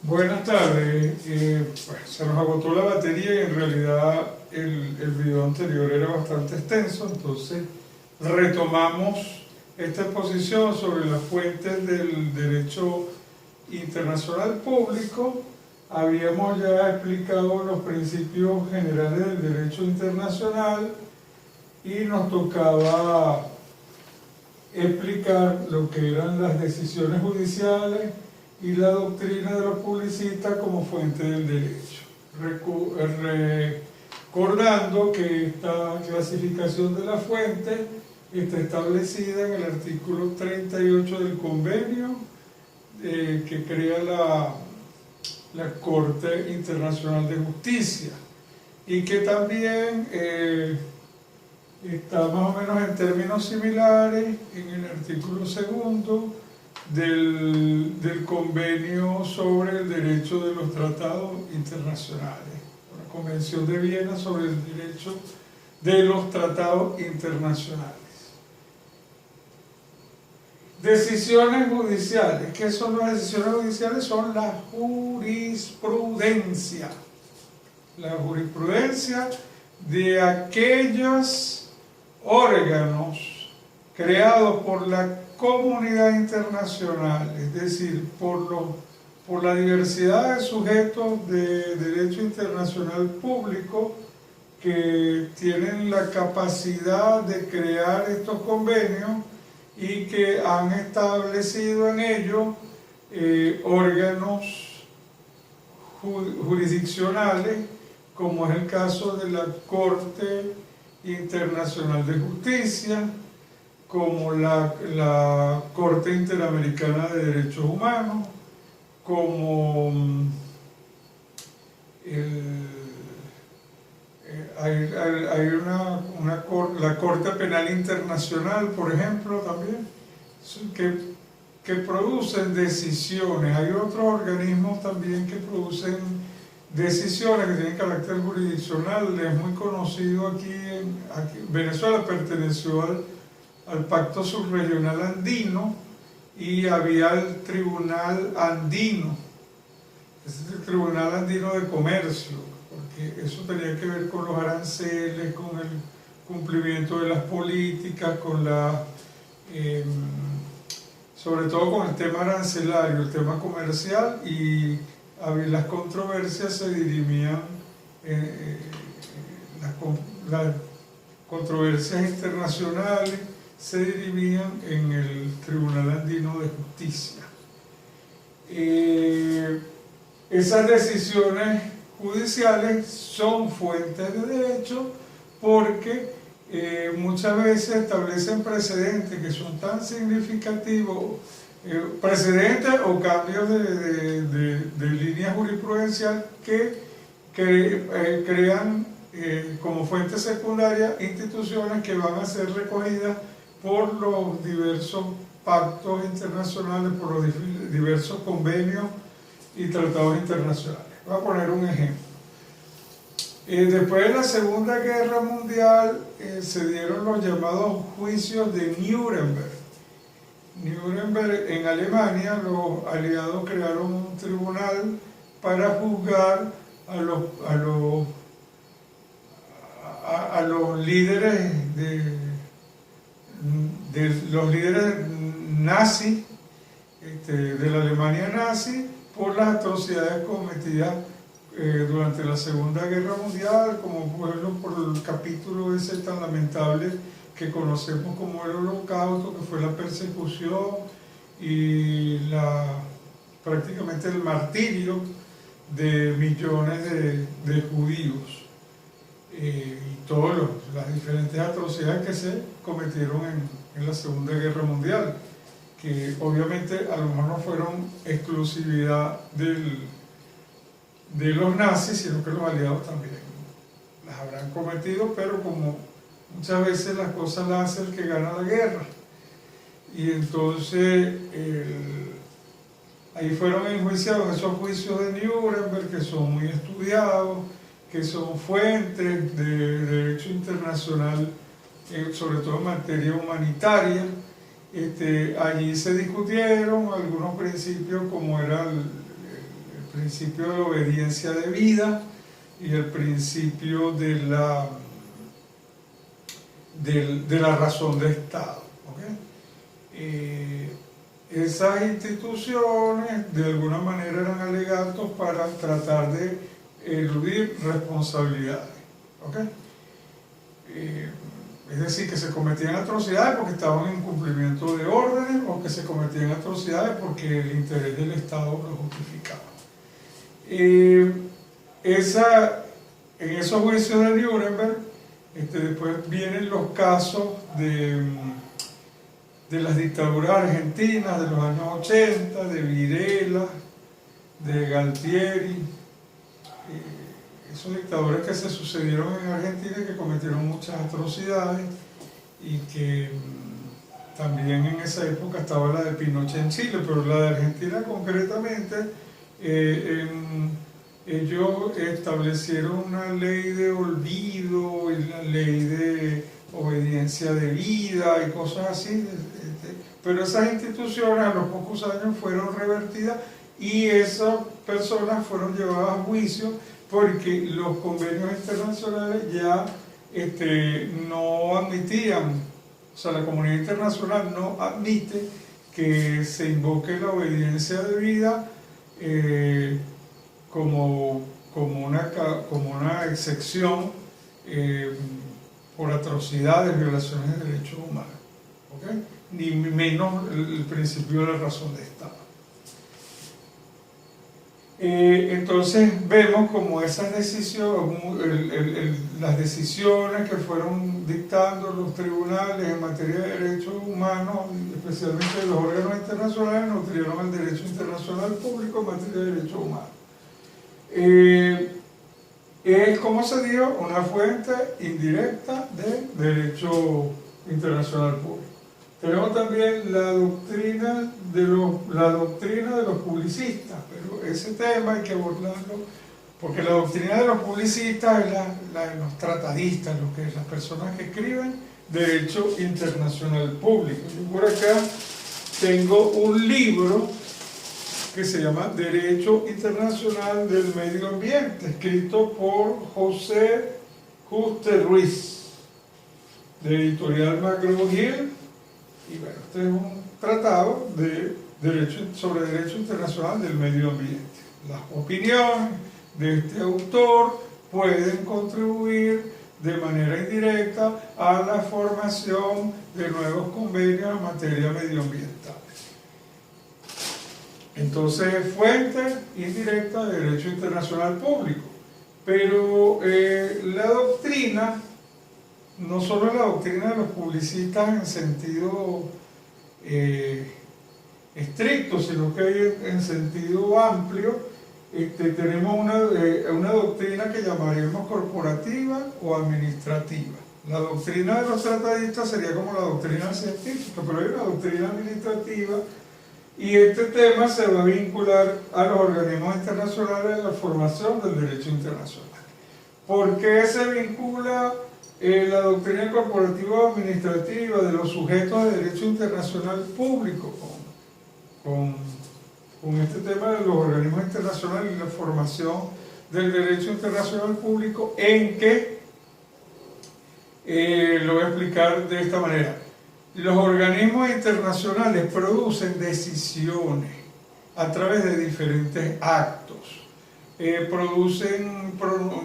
Buenas tardes. Se nos agotó la batería y en realidad el video anterior era bastante extenso, entonces retomamos esta exposición sobre las fuentes del derecho internacional público. Habíamos ya explicado los principios generales del derecho internacional y nos tocaba explicar lo que eran las decisiones judiciales y la doctrina de los publicistas como fuente del derecho. Recordando que esta clasificación de la fuente está establecida en el artículo 38 del convenio que crea la Corte Internacional de Justicia y que también está más o menos en términos similares en el artículo segundo del convenio sobre el derecho de los tratados internacionales, la Convención de Viena sobre el derecho de los tratados internacionales. Decisiones judiciales. ¿Qué son las decisiones judiciales? Son la jurisprudencia. La jurisprudencia de aquellos órganos creados por la comunidad internacional, es decir, por la diversidad de sujetos de derecho internacional público que tienen la capacidad de crear estos convenios y que han establecido en ellos órganos jurisdiccionales, como es el caso de la Corte Internacional de Justicia, como la Corte Interamericana de Derechos Humanos, como la Corte Penal Internacional, por ejemplo, también, que producen decisiones. Hay otros organismos también que producen decisiones que tienen carácter jurisdiccional. Es muy conocido aquí Venezuela perteneció al Pacto Subregional Andino y había el Tribunal Andino, ese es el Tribunal Andino de Comercio, porque eso tenía que ver con los aranceles, con el cumplimiento de las políticas, sobre todo con el tema arancelario, el tema comercial, y las controversias se dirimían, las controversias internacionales se dirimían en el Tribunal Andino de Justicia. Esas decisiones judiciales son fuentes de derecho porque muchas veces establecen precedentes que son tan significativos, precedentes o cambios de línea jurisprudencial que crean como fuente secundaria instituciones que van a ser recogidas por los diversos pactos internacionales, por los diversos convenios y tratados internacionales. Voy a poner un ejemplo. Después de la Segunda Guerra Mundial se dieron los llamados juicios de Nuremberg. En Alemania, los aliados crearon un tribunal para juzgar a los líderes los líderes nazis, de la Alemania nazi, por las atrocidades cometidas durante la Segunda Guerra Mundial, como por el capítulo ese tan lamentable que conocemos como el Holocausto, que fue la persecución y prácticamente el martirio de millones de judíos, y todas las diferentes atrocidades que se cometieron en la Segunda Guerra Mundial, que obviamente a lo mejor no fueron exclusividad de los nazis, sino que los aliados también las habrán cometido, pero como muchas veces las cosas las hace el que gana la guerra. Y entonces ahí fueron enjuiciados esos juicios de Nuremberg, que son muy estudiados, que son fuentes de derecho internacional, sobre todo en materia humanitaria. Allí se discutieron algunos principios como era el principio de la obediencia debida y el principio de la razón de Estado. ¿Okay? Esas instituciones de alguna manera eran alegatos para tratar de eludir responsabilidades. ¿Okay? Es decir, que se cometían atrocidades porque estaban en incumplimiento de órdenes o que se cometían atrocidades porque el interés del Estado lo justificaba. En esos juicios de Nuremberg, después vienen los casos de las dictaduras argentinas de los años 80, de Videla, de Galtieri, esos dictadores que se sucedieron en Argentina y que cometieron muchas atrocidades, y que también en esa época estaba la de Pinochet en Chile, pero la de Argentina concretamente, ellos establecieron una ley de olvido y la ley de obediencia debida y cosas así, pero esas instituciones a los pocos años fueron revertidas y esas personas fueron llevadas a juicio porque los convenios internacionales ya no admitían, o sea, la comunidad internacional no admite que se invoque la obediencia debida como una excepción por atrocidades, violaciones de derechos humanos, ¿okay? Ni menos el principio de la razón de Estado. Entonces vemos como esas decisiones, las decisiones que fueron dictando los tribunales en materia de derechos humanos, especialmente los órganos internacionales, nutrieron el derecho internacional público en materia de derechos humanos. Es, como se dio, una fuente indirecta de derecho internacional público. Tenemos también la doctrina de los publicistas, pero ese tema hay que abordarlo, porque la doctrina de los publicistas es la de los tratadistas, las personas que escriben derecho internacional público. Yo por acá tengo un libro que se llama Derecho Internacional del Medio Ambiente, escrito por José Juste Ruiz, de Editorial McGraw-Hill. Y bueno, este es un tratado sobre derecho internacional del medio ambiente. Las opiniones de este autor pueden contribuir de manera indirecta a la formación de nuevos convenios en materia medioambiental. Entonces, fuente indirecta de derecho internacional público. Pero la doctrina, no solo la doctrina de los publicistas en sentido estricto, sino que hay en sentido amplio, tenemos una doctrina que llamaremos corporativa o administrativa. La doctrina de los tratadistas sería como la doctrina científica, pero hay una doctrina administrativa, y este tema se va a vincular a los organismos internacionales en la formación del derecho internacional. ¿Por qué se vincula la doctrina corporativa o administrativa de los sujetos de derecho internacional público con este tema de los organismos internacionales y la formación del derecho internacional público? En que lo voy a explicar de esta manera. Los organismos internacionales producen decisiones a través de diferentes actos, producen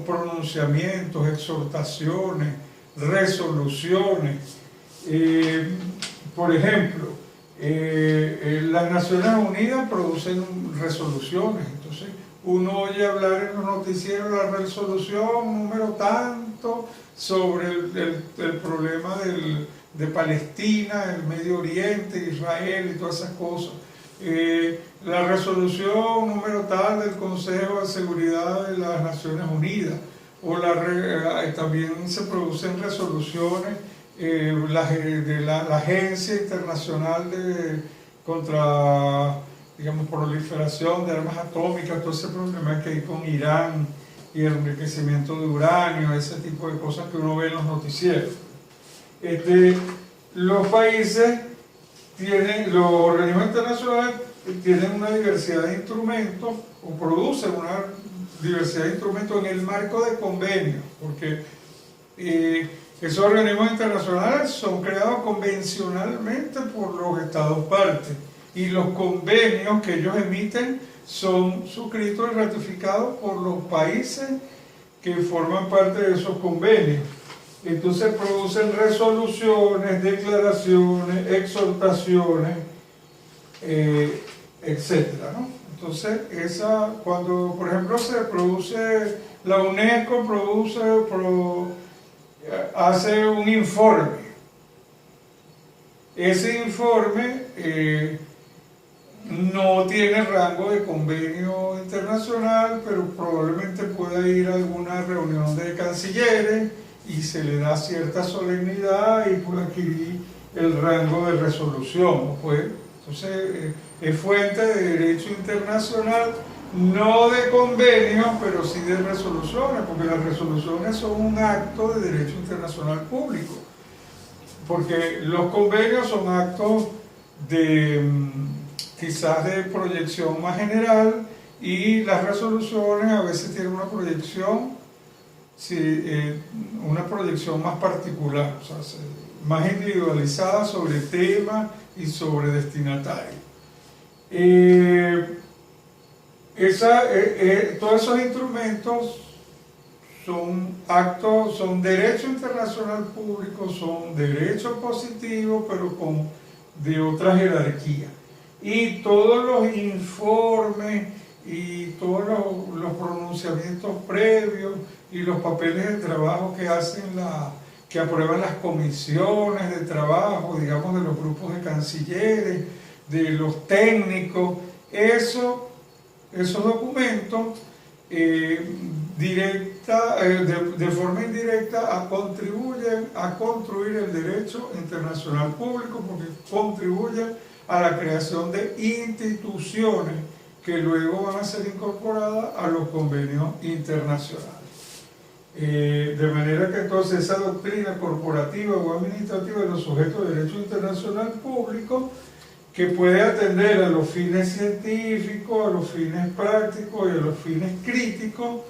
pronunciamientos, exhortaciones, resoluciones. Por ejemplo, las Naciones Unidas producen resoluciones. Entonces uno oye hablar en los noticieros la resolución número tanto sobre el problema de Palestina, el Medio Oriente, Israel y todas esas cosas. La resolución número tal del Consejo de Seguridad de las Naciones Unidas, o también se producen resoluciones de la Agencia Internacional contra, digamos, proliferación de armas atómicas, todo ese problema que hay con Irán y el enriquecimiento de uranio, ese tipo de cosas que uno ve en los noticieros. Los países los organismos internacionales tienen una diversidad de instrumentos o producen una diversidad de instrumentos en el marco de convenios, porque esos organismos internacionales son creados convencionalmente por los estados partes y los convenios que ellos emiten son suscritos y ratificados por los países que forman parte de esos convenios. Entonces producen resoluciones, declaraciones, exhortaciones, etcétera, ¿no? Entonces, cuando por ejemplo se produce, la UNESCO hace un informe. Ese informe no tiene rango de convenio internacional, pero probablemente pueda ir a alguna reunión de cancilleres y se le da cierta solemnidad y puede adquirir el rango de resolución. Pues, entonces, es fuente de derecho internacional, no de convenios, pero sí de resoluciones, porque las resoluciones son un acto de derecho internacional público. Porque los convenios son actos quizás de proyección más general, y las resoluciones a veces tienen una proyección más particular, o sea, más individualizada sobre temas y sobre destinatarios. Todos esos instrumentos son derecho internacional público, son derecho positivo, pero de otra jerarquía. Y todos los informes y todos los pronunciamientos previos y los papeles de trabajo que aprueban las comisiones de trabajo, digamos, de los grupos de cancilleres, de los técnicos, esos documentos de forma indirecta contribuyen a construir el derecho internacional público, porque contribuyen a la creación de instituciones que luego van a ser incorporadas a los convenios internacionales. De manera que entonces esa doctrina corporativa o administrativa de los sujetos de derecho internacional público, que puede atender a los fines científicos, a los fines prácticos y a los fines críticos,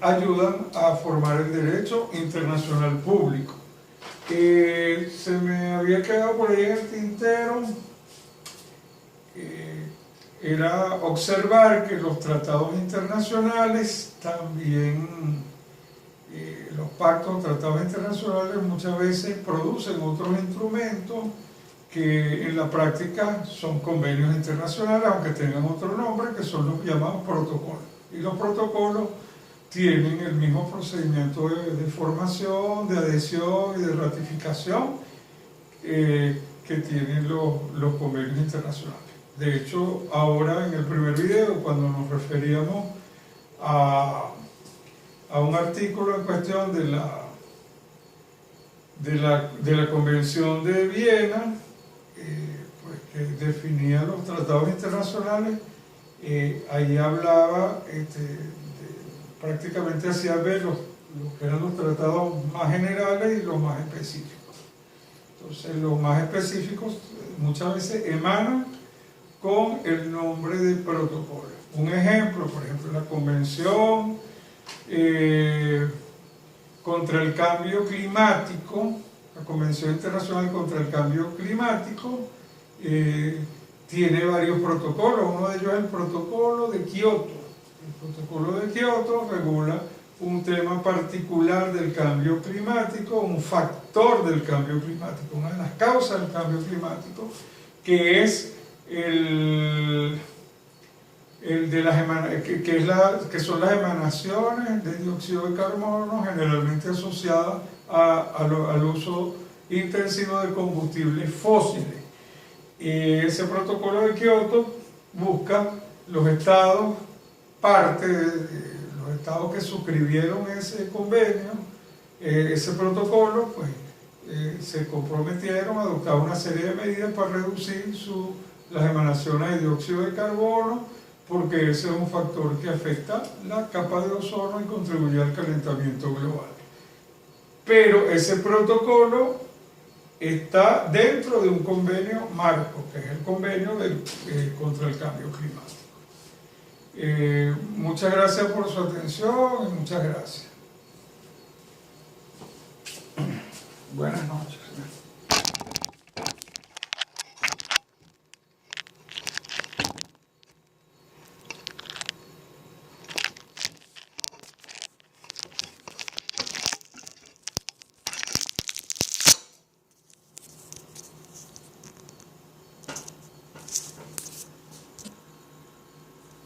ayudan a formar el derecho internacional público. Se me había quedado por ahí en el tintero, era observar que los tratados internacionales también, los pactos, tratados internacionales muchas veces producen otros instrumentos que en la práctica son convenios internacionales, aunque tengan otro nombre, que son los llamados protocolos. Y los protocolos tienen el mismo procedimiento de formación, de adhesión y de ratificación que tienen los convenios internacionales. De hecho, ahora en el primer video, cuando nos referíamos a un artículo en cuestión de la Convención de Viena, pues, que definía los tratados internacionales, ahí hablaba, prácticamente hacía ver los que eran los tratados más generales y los más específicos. Entonces, los más específicos muchas veces emanan con el nombre de protocolo. Un ejemplo, por ejemplo, la Convención contra el Cambio Climático, la Convención Internacional contra el Cambio Climático, tiene varios protocolos. Uno de ellos es el Protocolo de Kioto. El Protocolo de Kioto regula un tema particular del cambio climático, un factor del cambio climático, una de las causas del cambio climático, que es que son las emanaciones de dióxido de carbono, generalmente asociadas al uso intensivo de combustibles fósiles. Ese protocolo de Kioto busca los estados, los estados que suscribieron ese convenio, ese protocolo, pues se comprometieron a adoptar una serie de medidas para reducir las emanaciones de dióxido de carbono, porque ese es un factor que afecta la capa de ozono y contribuye al calentamiento global. Pero ese protocolo está dentro de un convenio marco, que es el convenio contra el cambio climático. Muchas gracias por su atención y muchas gracias. Buenas noches.